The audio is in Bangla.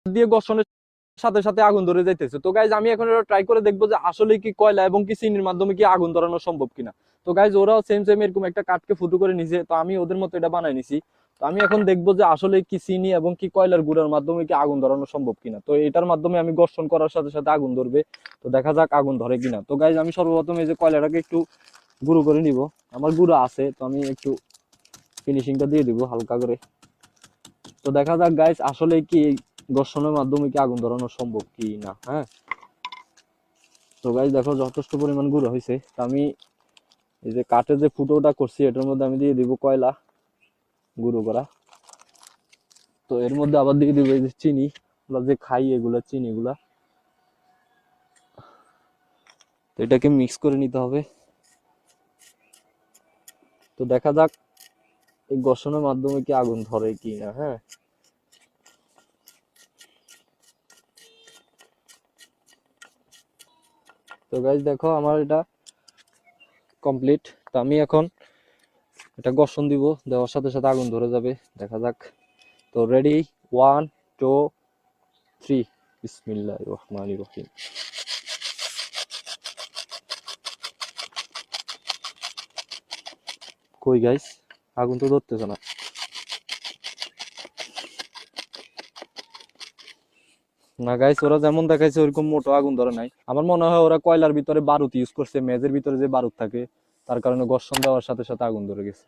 দিয়ে ঘর্ষণের সাথে সাথে আগুন ধরে যাইতেছে। তো গাইজ আমি এখন এটা ট্রাই করে দেখবো যে আসলে কি কয়লা এবং কি চিনির মাধ্যমে কি আগুন ধরানো সম্ভব কিনা। তো গাইজ ওরাও সেম সেম এরকম একটা কাঠকে ফুটো করে নিছে, তো আমি ওদের মতো এটা বানাই নিছি। তো আমি এখন দেখবো যে আসলে কি চিনি এবং কি কয়লার গুঁড়ার মাধ্যমে কি আগুন ধরানো সম্ভব কিনা। তো এটার মাধ্যমে আমি ঘর্ষণ করার সাথে সাথে আগুন ধরবে। তো দেখা যাক আগুন ধরে কিনা। তো গাইজ আমি সর্বপ্রথম এই যে কয়লাটাকে একটু গুঁড়ো করে নিব। আমার গুঁড়ো আছে, তো আমি একটু ফিনিশিংটা দিয়ে দিব হালকা করে। তো দেখা যাক গাইজ আসলে কি ঘর্ষণের মাধ্যমে কি আগুন ধরানো সম্ভব কি না। হ্যাঁ, তো গাইজ দেখো যথেষ্ট পরিমাণ গুঁড়ো হয়েছে। তো আমি এই যে কাঠের যে ফুটোটা করছি এটার মধ্যে আমি দিয়ে দিব কয়লা গুঁড়ো করা। তো এর মধ্যে আবার দিয়ে দিব এই যে চিনি, আমরা যে খাই এগুলা চিনি গুলা। তো এটাকে মিক্স করে নিতে হবে। তো দেখা যাক এই ঘর্ষণের মাধ্যমে কি আগুন ধরে কি না। হ্যাঁ, তো গাইজ দেখো আমার এটা কমপ্লিট। তো আমি এখন এটা ঘর্ষণ দিব, দেওয়ার সাথে সাথে আগুন ধরে যাবে। দেখা যাক। তো রেডি, 1 2 3, বিসমিল্লাহির রহমানির রহিম। কই গাইস, আগুন তো ধরতেছে না। না গাইস, ওরা যেমন দেখাইছে ওরকম মোটো আগুন ধরে নাই। আমার মনে হয় ওরা কয়লার ভিতরে বারুদ ইউজ করছে, মেজের ভিতরে যে বারুদ থাকে তার কারণে ঘর্ষণ দেওয়ার সাথে সাথে আগুন ধরে গেছে।